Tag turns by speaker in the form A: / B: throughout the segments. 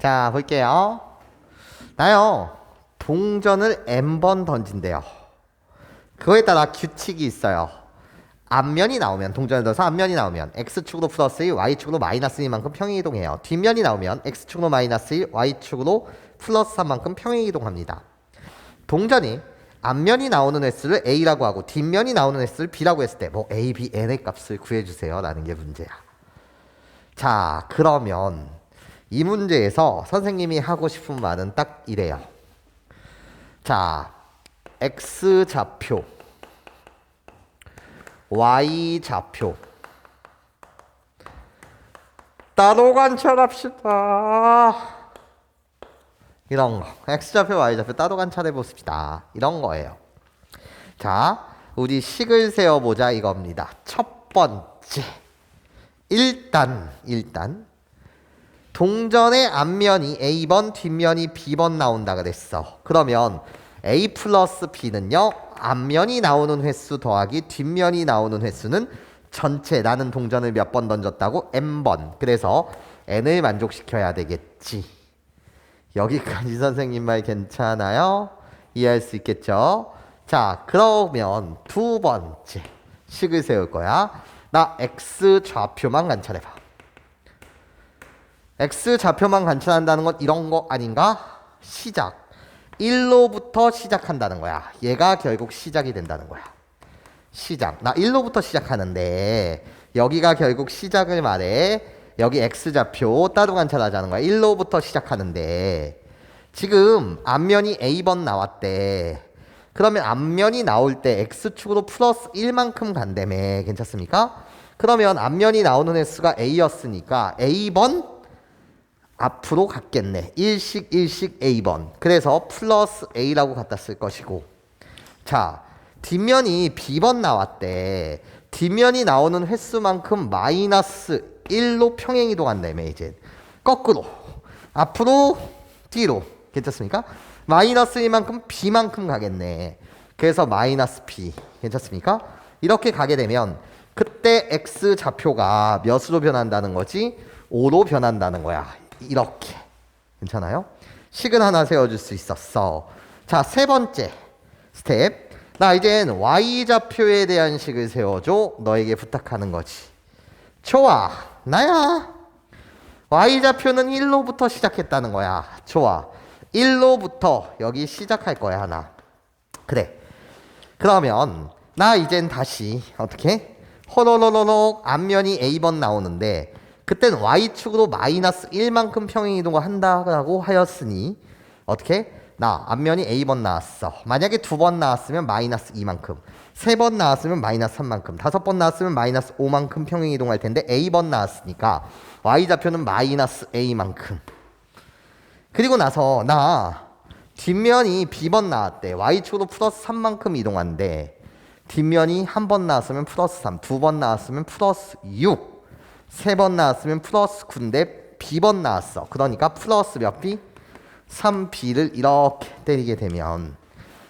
A: 자, 볼게요. 나요, 동전을 n번 던진대요. 그거에 따라 규칙이 있어요. 앞면이 나오면, 동전을 넣어서 앞면이 나오면 x축으로 플러스 1, y축으로 마이너스 1만큼 평행이동해요. 뒷면이 나오면 x축으로 마이너스 1, y축으로 플러스 3만큼 평행이동합니다. 동전이 앞면이 나오는 횟수를 a라고 하고 뒷면이 나오는 횟수를 b라고 했을 때 뭐 a, b, n의 값을 구해주세요 라는 게 문제야. 자, 그러면 이 문제에서 선생님이 하고 싶은 말은 딱 이래요. 자, x좌표, y좌표 따로 관찰합시다. 이런 거. x좌표, y좌표 따로 관찰해 봅시다. 이런 거예요. 자, 우리 식을 세어보자 이겁니다. 첫 번째. 일단 동전의 앞면이 A번, 뒷면이 B번 나온다 그랬어. 그러면 A 플러스 B는요, 앞면이 나오는 횟수 더하기 뒷면이 나오는 횟수는 전체 나는 동전을 몇 번 던졌다고? N번. 그래서 N을 만족시켜야 되겠지. 여기까지 선생님 말 괜찮아요? 이해할 수 있겠죠? 자, 그러면 두 번째 식을 세울 거야. 나 X좌표만 관찰해봐. X좌표만 관찰한다는 건 이런 거 아닌가? 시작. 1로부터 시작한다는 거야. 얘가 결국 시작이 된다는 거야. 시작. 나 1로부터 시작하는데 여기가 결국 시작을 말해. 여기 X좌표 따로 관찰하자는 거야. 1로부터 시작하는데 지금 앞면이 A번 나왔대. 그러면 앞면이 나올 때 X축으로 플러스 1만큼 간다며. 괜찮습니까? 그러면 앞면이 나오는 횟수가 A였으니까 A번 앞으로 갔겠네. 1씩 A번. 그래서 플러스 A라고 갖다 쓸 것이고. 자, 뒷면이 B번 나왔대. 뒷면이 나오는 횟수만큼 마이너스 1로 평행이동한다며. 이제 거꾸로 앞으로 뒤로. 괜찮습니까? 마이너스 1만큼 B만큼 가겠네. 그래서 마이너스 B. 괜찮습니까? 이렇게 가게 되면 그때 X좌표가 몇으로 변한다는 거지? 5로 변한다는 거야. 이렇게. 괜찮아요? 식은 하나 세워줄 수 있었어. 자, 세 번째 스텝. 나 이젠 Y좌표에 대한 식을 세워줘. 너에게 부탁하는 거지. 좋아. 나야. Y좌표는 1로부터 시작했다는 거야. 좋아. 1로부터 여기 시작할 거야, 하나. 그래. 그러면 나 이젠 다시 어떻게? 호로로로록 앞면이 A번 나오는데 그땐 Y축으로 마이너스 1만큼 평행이동을 한다고 하였으니 어떻게? 나 앞면이 A번 나왔어. 만약에 2번 나왔으면 마이너스 2만큼, 3번 나왔으면 마이너스 3만큼, 5번 나왔으면 마이너스 5만큼 평행이동할 텐데 A번 나왔으니까 Y좌표는 마이너스 A만큼. 그리고 나서 나 뒷면이 B번 나왔대. Y축으로 플러스 3만큼 이동한대. 뒷면이 한 번 나왔으면 플러스 3, 2번 나왔으면 플러스 6, 3번 나왔으면 플러스 9인데 B번 나왔어. 그러니까 플러스 몇 B? 3B를 이렇게 때리게 되면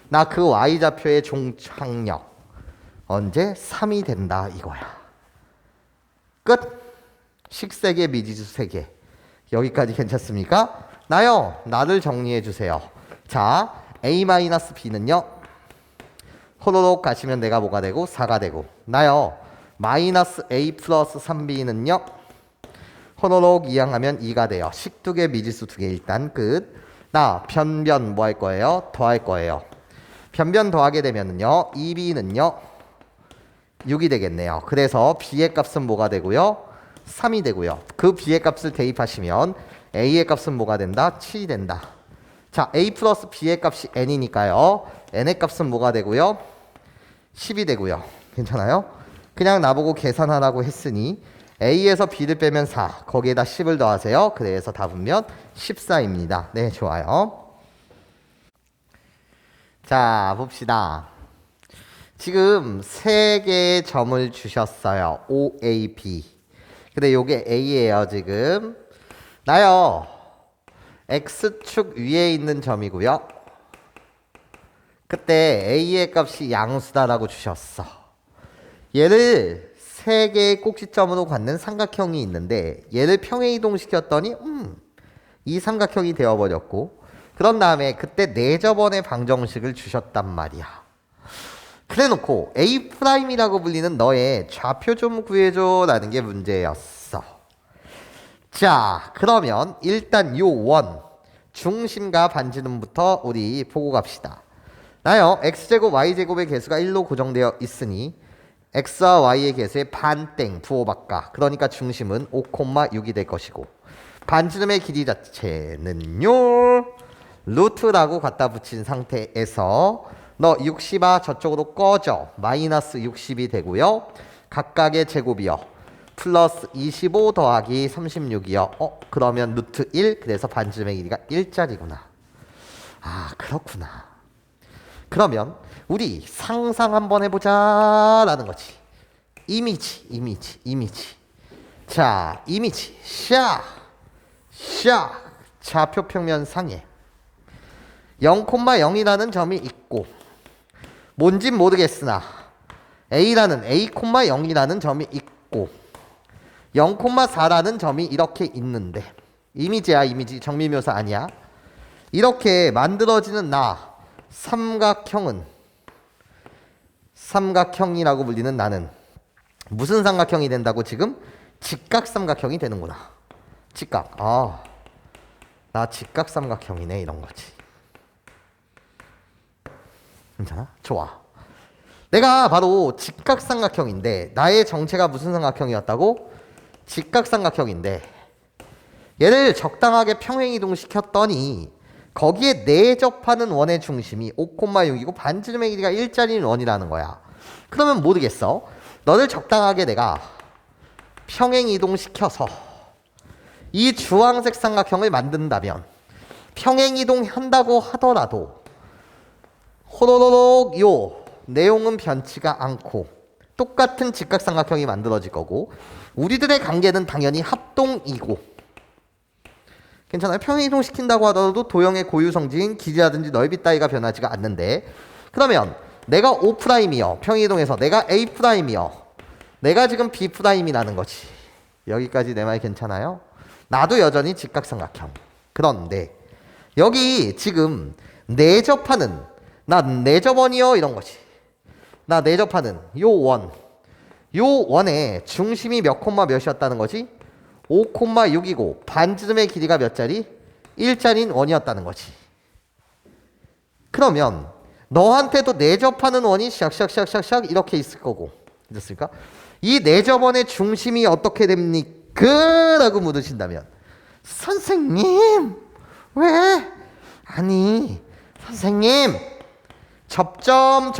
A: 나 그 Y좌표의 종착역 언제? 3이 된다 이거야. 끝. 식 3개, 미지수 3개. 여기까지 괜찮습니까? 나요. 나를 정리해 주세요. 자, A-B는요. 호로록 가시면 내가 뭐가 되고? 4가 되고. 나요. 마이너스 A 플러스 3B는요. 호로록 이항하면 2가 돼요. 식 2개, 미지수 2개. 일단 끝. 나 변변 뭐 할 거예요? 더할 거예요. 변변 더하게 되면은요. 2B는요. 6이 되겠네요. 그래서 B의 값은 뭐가 되고요? 3이 되고요. 그 B의 값을 대입하시면 A의 값은 뭐가 된다? 7이 된다. 자, A 플러스 B의 값이 N이니까요. N의 값은 뭐가 되고요? 10이 되고요. 괜찮아요? 그냥 나보고 계산하라고 했으니 A에서 B를 빼면 4. 거기에다 10을 더하세요. 그래서 답은면 14입니다. 네, 좋아요. 자, 봅시다. 지금 3개의 점을 주셨어요. O, A, B. 근데 요게 A예요, 지금. 나요. X축 위에 있는 점이고요. 그때 A의 값이 양수다라고 주셨어. 얘를 3개의 꼭지점으로 갖는 삼각형이 있는데 얘를 평행이동시켰더니 이 삼각형이 되어버렸고 그런 다음에 그때 4저번의 방정식을 주셨단 말이야. 그래놓고 A'이라고 불리는 너의 좌표 좀 구해줘 라는 게 문제였어. 자, 그러면 일단 요 원 중심과 반지름부터 우리 보고 갑시다. 나요 x제곱 y제곱의 개수가 1로 고정되어 있으니 x와 y의 개수의 반땡 부호 바꿔. 그러니까 중심은 5,6이 될 것이고 반지름의 길이 자체는요 루트라고 갖다 붙인 상태에서 너 60아 저쪽으로 꺼져. 마이너스 60이 되고요. 각각의 제곱이요. 플러스 25 더하기 36이요. 그러면 루트 1. 그래서 반지름의 길이가 1짜리구나. 아, 그렇구나. 그러면 우리 상상 한번 해보자 라는 거지. 이미지. 자, 이미지. 샤. 좌표 평면 상에 0,0이라는 점이 있고 뭔진 모르겠으나 A라는 A,0이라는 점이 있고 0,4라는 점이 이렇게 있는데 이미지야 이미지 정밀묘사 아니야. 이렇게 만들어지는 나 삼각형이라고 불리는 나는 무슨 삼각형이 된다고 지금? 직각삼각형이 되는구나. 직각. 나 직각삼각형이네 이런 거지. 괜찮아? 좋아. 내가 바로 직각삼각형인데 나의 정체가 무슨 삼각형이었다고? 직각삼각형인데 얘를 적당하게 평행이동 시켰더니 거기에 내접하는 원의 중심이 5,6이고 반지름의 길이가 1짜리인 원이라는 거야. 그러면 모르겠어. 너를 적당하게 내가 평행이동 시켜서 이 주황색 삼각형을 만든다면 평행이동 한다고 하더라도 호로로록 요 내용은 변치가 않고 똑같은 직각삼각형이 만들어질 거고 우리들의 관계는 당연히 합동이고 괜찮아요? 평행이동 시킨다고 하더라도 도형의 고유성질인 길이라든지 넓이 따위가 변하지가 않는데 그러면 내가 O'이요 평행이동해서 내가 A'이요 내가 지금 B'이라는 거지. 여기까지 내 말 괜찮아요? 나도 여전히 직각삼각형. 그런데 여기 지금 내접하는 나 내접원이요 이런 거지. 나 내접하는 요 원의 중심이 몇 콤마 몇이었다는 거지? 5,6이고 반지름의 길이가 몇 짜리? 1짜리인 원이었다는 거지. 그러면 너한테도 내접하는 원이 샥샥샥샥샥 이렇게 있을 거고 됐을까? 이 내접원의 중심이 어떻게 됩니까? 라고 물으신다면 선생님 왜? 아니 선생님 접점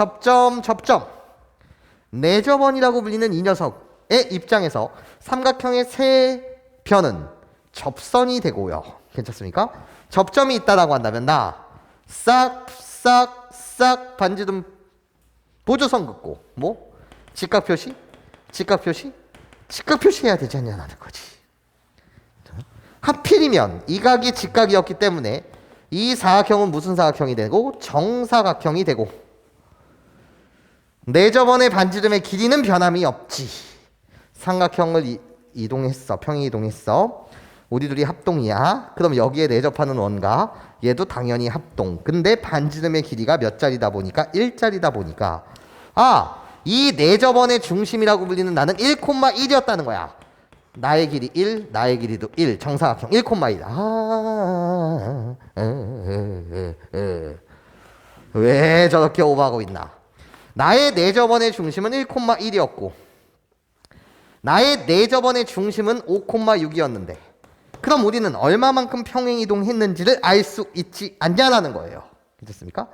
A: 내접원이라고 불리는 이 녀석의 입장에서 삼각형의 세 변은 접선이 되고요. 괜찮습니까? 접점이 있다라고 한다면 나 싹 반지름 보조선 긋고 뭐? 직각 표시 해야 되지 않냐는 거지. 하필이면 이 각이 직각이었기 때문에 이 사각형은 무슨 사각형이 되고 정사각형이 되고 내접원의 반지름의 길이는 변함이 없지. 삼각형을 이동했어. 평행이동했어. 우리 둘이 합동이야. 그럼 여기에 내접하는 원과 얘도 당연히 합동. 근데 반지름의 길이가 몇 자리다 보니까 1자리다 보니까 이 내접원의 중심이라고 불리는 나는 1,1이었다는 거야. 나의 길이 1, 나의 길이도 1. 정사각형 1,1. 왜 저렇게 오버하고 있나? 나의 내접원의 중심은 1,1이었고 나의 내접원의 중심은 5,6이었는데 그럼 우리는 얼마만큼 평행이동했는지를 알 수 있지 않냐라는 거예요. 괜찮습니까?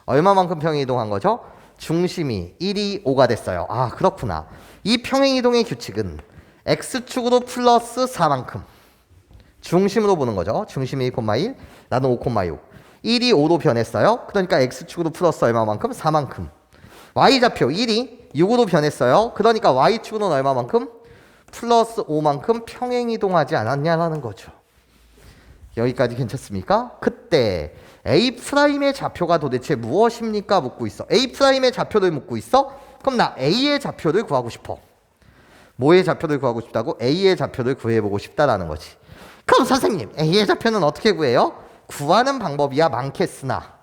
A: 얼마만큼 평행이동한 거죠? 중심이 1이 5가 됐어요. 그렇구나. 이 평행이동의 규칙은 x축으로 플러스 4만큼 중심으로 보는 거죠. 중심이 1,1, 나는 5,6. 1이 5로 변했어요. 그러니까 x축으로 플러스 얼마만큼? 4만큼. y좌표 1이 6으로 변했어요. 그러니까 y축으로는 얼마만큼? 플러스 5만큼 평행이동하지 않았냐라는 거죠. 여기까지 괜찮습니까? 그때 A'의 좌표가 도대체 무엇입니까? 묻고 있어. A'의 좌표를 묻고 있어? 그럼 나 A의 좌표를 구하고 싶어. 뭐의 좌표를 구하고 싶다고? A의 좌표를 구해보고 싶다라는 거지. 그럼 선생님 A의 좌표는 어떻게 구해요? 구하는 방법이야 많겠으나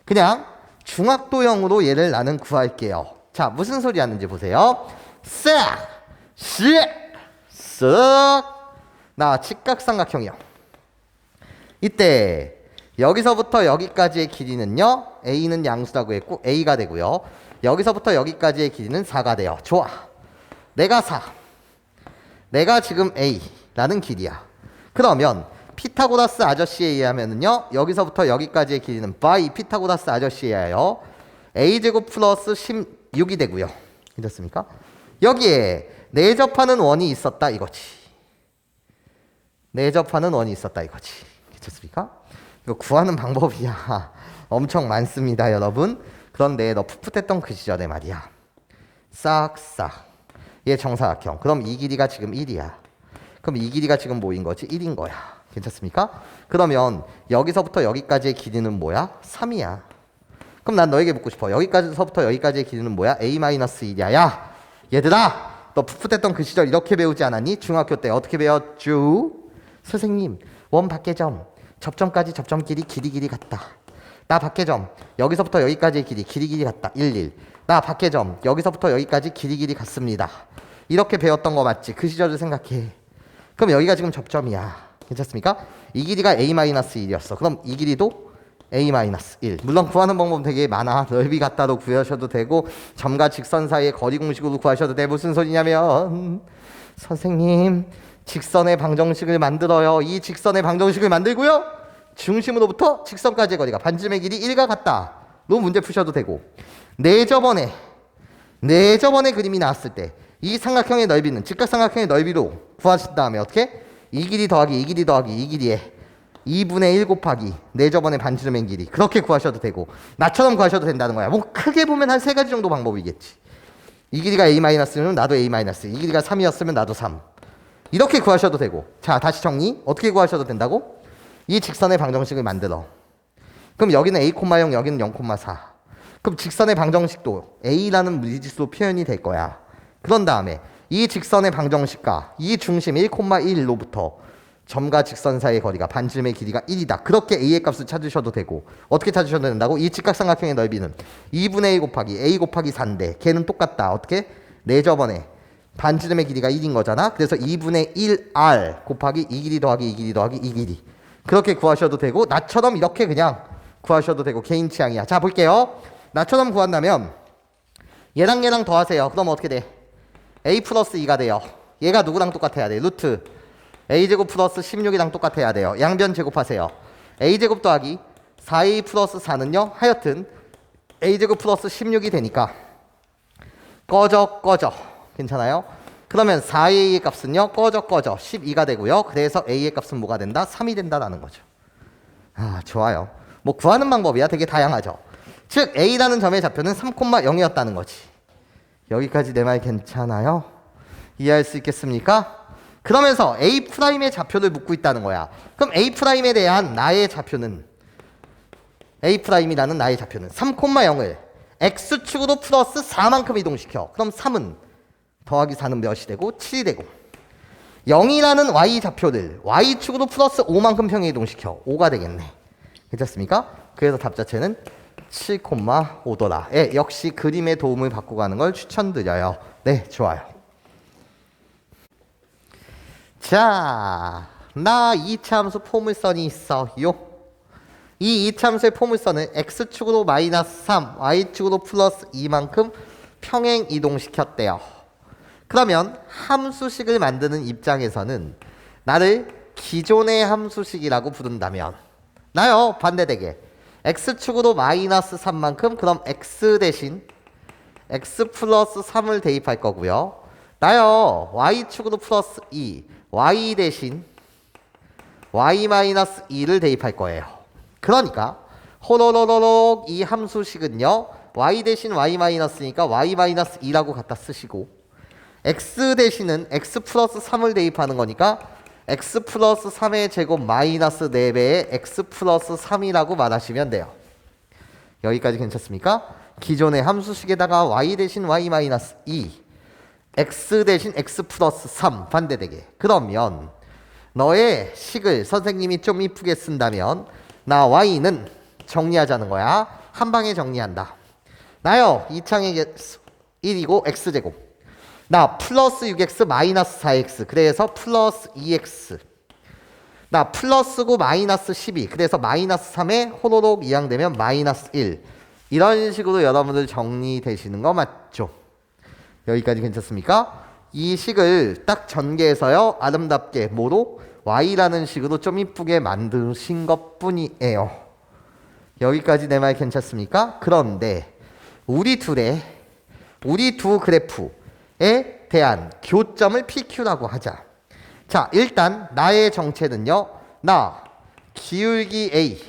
A: 그냥 중학도형으로 얘를 나는 구할게요. 자 무슨 소리 하는지 보세요. 싹, 씩, 쓱 나 직각삼각형이요. 이때 여기서부터 여기까지의 길이는요 A는 양수라고 했고 A가 되고요. 여기서부터 여기까지의 길이는 4가 돼요. 좋아. 내가 4 내가 지금 A라는 길이야. 그러면 피타고라스 아저씨에 의하면은요 여기서부터 여기까지의 길이는 by 피타고라스 아저씨에 의하여 A제곱 플러스 16이 되고요. 괜찮습니까? 여기에 내접하는 원이 있었다 이거지. 내접하는 원이 있었다 이거지. 괜찮습니까? 이거 구하는 방법이야 엄청 많습니다 여러분. 그런데 너 풋풋했던 그 시절에 말이야 싹싹 얘 정사각형. 그럼 이 길이가 지금 1이야. 그럼 이 길이가 지금 뭐인 거지? 1인 거야. 괜찮습니까? 그러면 여기서부터 여기까지의 길이는 뭐야? 3이야. 그럼 난 너에게 묻고 싶어. 여기까지서부터 여기까지의 길이는 뭐야? A-1이야. 야 얘들아 너 풋풋했던 그 시절 이렇게 배우지 않았니? 중학교 때 어떻게 배웠쥬? 선생님 원 밖의 접점까지 접점 길이 같다. 나 밖의 점 여기서부터 여기까지의 길이 같다. 1 나 밖의 점 여기서부터 여기까지 길이 같습니다. 이렇게 배웠던 거 맞지? 그 시절을 생각해. 그럼 여기가 지금 접점이야. 괜찮습니까? 이 길이가 A-1이었어. 그럼 이 길이도 A-1. 물론 구하는 방법은 되게 많아. 넓이 같다로 구하셔도 되고 점과 직선 사이의 거리 공식으로 구하셔도 돼. 무슨 소리냐면 선생님 직선의 방정식을 만들어요. 이 직선의 방정식을 만들고요. 중심으로부터 직선까지의 거리가 반지름의 길이 1과 같다. 로 문제 푸셔도 되고 내저번에 그림이 나왔을 때 이 삼각형의 넓이는 직각삼각형의 넓이로 구하신 다음에 어떻게? 이 길이 더하기 이 길이에 2분의 1 곱하기 내저번의 반지름의 길이 그렇게 구하셔도 되고 나처럼 구하셔도 된다는 거야. 뭐 크게 보면 한 3가지 정도 방법이겠지. 이 길이가 A-면 나도 A-, 이 길이가 3이었으면 나도 3. 이렇게 구하셔도 되고. 자 다시 정리. 어떻게 구하셔도 된다고? 이 직선의 방정식을 만들어. 그럼 여기는 A,0 여기는 0,4. 그럼 직선의 방정식도 A라는 무리지수로 표현이 될 거야. 그런 다음에 이 직선의 방정식과 이 중심 1,1로부터 점과 직선 사이의 거리가 반지름의 길이가 1이다. 그렇게 A의 값을 찾으셔도 되고 어떻게 찾으셔도 된다고? 이 직각삼각형의 넓이는 2분의 1 곱하기 A 곱하기 4인데 걔는 똑같다. 어떻게? 내저번에 반지름의 길이가 1인 거잖아. 그래서 2분의 1R 곱하기 이 길이 더하기 이 길이 더하기 이 길이 그렇게 구하셔도 되고 나처럼 이렇게 그냥 구하셔도 되고 개인 취향이야. 자 볼게요. 나처럼 구한다면 얘랑 더하세요. 그럼 어떻게 돼? A 플러스 2가 돼요. 얘가 누구랑 똑같아야 돼? 루트 A제곱 플러스 16이랑 똑같아야 돼요. 양변 제곱하세요. A제곱 더하기 4A 플러스 4는요 하여튼 A제곱 플러스 16이 되니까 꺼져 괜찮아요? 그러면 4A의 값은요 꺼져 12가 되고요. 그래서 A의 값은 뭐가 된다? 3이 된다라는 거죠. 아 좋아요. 뭐 구하는 방법이야 되게 다양하죠. 즉 A라는 점의 좌표는 3,0이었다는 거지. 여기까지 내 말 괜찮아요? 이해할 수 있겠습니까? 그러면서 A'의 좌표를 묻고 있다는 거야. 그럼 A'에 대한 나의 좌표는 A'이라는 나의 좌표는 3,0을 X축으로 플러스 4만큼 이동시켜. 그럼 3은 더하기 4는 몇이 되고 7이 되고 0이라는 Y 좌표를 Y축으로 플러스 5만큼 평에 이동시켜. 5가 되겠네. 괜찮습니까? 그래서 답 자체는 7,5더라. 예, 역시 그림의 도움을 받고 가는 걸 추천드려요. 네, 좋아요. 자, 나 이차함수 포물선이 있어요. 이 이차함수의 포물선은 X축으로 마이너스 3, Y축으로 플러스 2만큼 평행 이동시켰대요. 그러면 함수식을 만드는 입장에서는 나를 기존의 함수식이라고 부른다면 나요 반대되게 X축으로 마이너스 3만큼 그럼 X 대신 X 플러스 3을 대입할 거고요. 나요 Y축으로 플러스 2 Y 대신 Y 마이너스 2를 대입할 거예요. 그러니까 호로로로록 이 함수식은요 Y 대신 Y 마이너스니까 Y 마이너스 2라고 갖다 쓰시고 X 대신은 X 플러스 3을 대입하는 거니까 X 플러스 3의 제곱 마이너스 4배의 X 플러스 3이라고 말하시면 돼요. 여기까지 괜찮습니까? 기존의 함수식에다가 Y 대신 Y 마이너스 2 X 대신 X 플러스 3 반대되게. 그러면 너의 식을 선생님이 좀 이쁘게 쓴다면 나 y는 정리하자는 거야. 한 방에 정리한다. 나요 2창의 개수 1이고 x제곱. 나 플러스 6x 마이너스 4x 그래서 플러스 2x. 나 플러스고 마이너스 12 그래서 마이너스 3에 호로록 이항되면 마이너스 1. 이런 식으로 여러분들 정리되시는 거 맞죠? 여기까지 괜찮습니까? 이 식을 딱 전개해서요 아름답게 뭐로? y라는 식으로 좀 이쁘게 만드신 것 뿐이에요. 여기까지 내 말 괜찮습니까? 그런데 우리 두 그래프에 대한 교점을 PQ라고 하자. 자, 일단 나의 정체는요. 나 기울기 A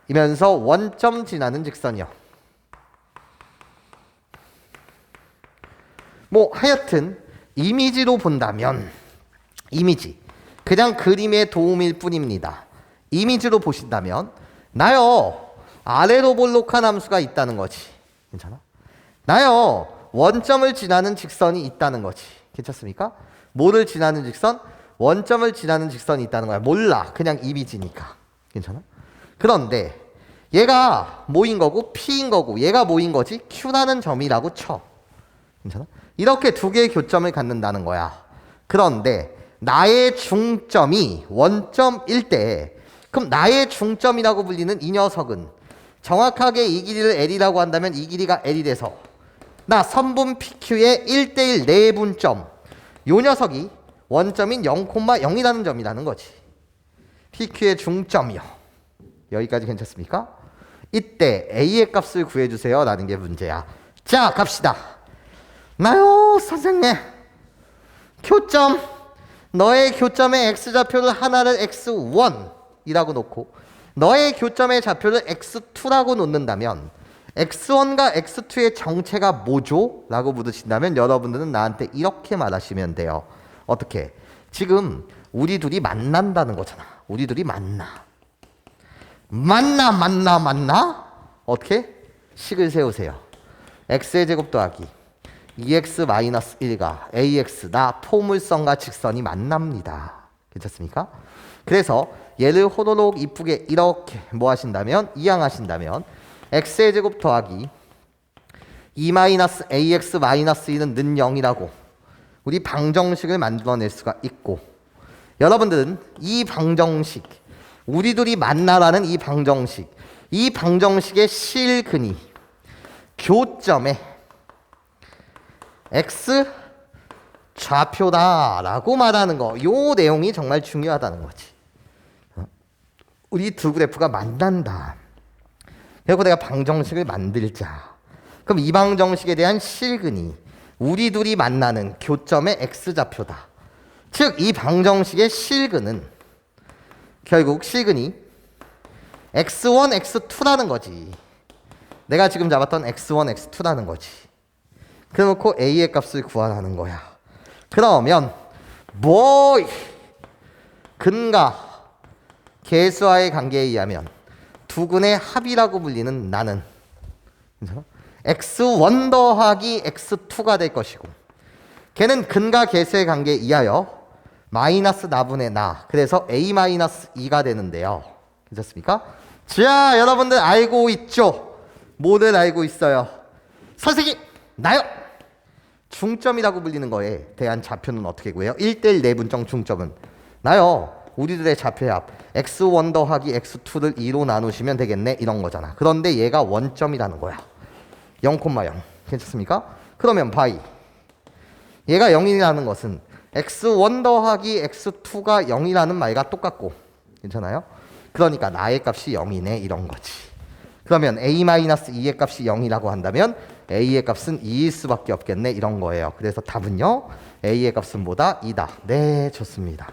A: 이면서 원점 지나는 직선이요. 뭐 하여튼 이미지로 본다면 이미지 그냥 그림의 도움일 뿐입니다. 이미지로 보신다면 나요 아래로 볼록한 함수가 있다는 거지. 괜찮아? 나요 원점을 지나는 직선이 있다는 거지. 괜찮습니까? 뭐를 지나는 직선? 원점을 지나는 직선이 있다는 거야. 몰라. 그냥 이미지니까. 괜찮아? 그런데 얘가 뭐인 거고 P인 거고 얘가 뭐인 거지? Q라는 점이라고 쳐. 괜찮아? 이렇게 두 개의 교점을 갖는다는 거야. 그런데 나의 중점이 원점일 때 그럼 나의 중점이라고 불리는 이 녀석은 정확하게 이 길이를 L이라고 한다면 이 길이가 L이 돼서 나 선분 PQ의 1대1 내분점 요 녀석이 원점인 0,0이라는 점이라는 거지. PQ의 중점이요. 여기까지 괜찮습니까? 이때 A의 값을 구해주세요 라는 게 문제야. 자 갑시다. 나요 선생님 교점 너의 교점의 x좌표를 하나를 x1이라고 놓고 너의 교점의 좌표를 x2라고 놓는다면 x1과 x2의 정체가 뭐죠? 라고 물으신다면 여러분들은 나한테 이렇게 말하시면 돼요. 어떻게? 지금 우리 둘이 만난다는 거잖아. 우리 둘이 만나. 어떻게? 식을 세우세요. x의 제곱 더하기 2x-1과 ax 나 포물선과 직선이 만납니다. 괜찮습니까? 그래서 얘를 호로록 이쁘게 이렇게 뭐 하신다면 이항하신다면 x의 제곱 더하기 2-ax-2는 는 0이라고 우리 방정식을 만들어낼 수가 있고 여러분들은 이 방정식 우리 둘이 만나라는 이 방정식의 실근이 교점에 x 좌표다라고 말하는 거. 요 내용이 정말 중요하다는 거지. 우리 두 그래프가 만난다. 그리고 내가 방정식을 만들자. 그럼 이 방정식에 대한 실근이 우리 둘이 만나는 교점의 x좌표다. 즉 이 방정식의 실근은 결국 실근이 x1, x2라는 거지. 내가 지금 잡았던 x1, x2라는 거지. 그래놓고 a의 값을 구하라는 거야. 그러면 뭐 근과 계수와의 관계에 의하면 두 근의 합이라고 불리는 나는 x1 더하기 x2가 될 것이고 걔는 근과 계수의 관계에 의하여 마이너스 나분의 나 그래서 a-2가 되는데요. 괜찮습니까? 자 여러분들 알고 있죠? 뭐를 알고 있어요? 선생님 나요! 중점이라고 불리는 거에 대한 좌표는 어떻게 구해요? 1대1 내분점 중점은 나요 우리들의 좌표의 합 x1 더하기 x2를 2로 나누시면 되겠네 이런 거잖아. 그런데 얘가 원점이라는 거야. 0,0 괜찮습니까? 그러면 바이 얘가 0이라는 것은 x1 더하기 x2가 0이라는 말과 똑같고 괜찮아요? 그러니까 나의 값이 0이네 이런 거지. 그러면 a-2의 값이 0이라고 한다면 a의 값은 2일 수밖에 없겠네 이런 거예요. 그래서 답은요 a의 값은 뭐다? 2다. 네 좋습니다.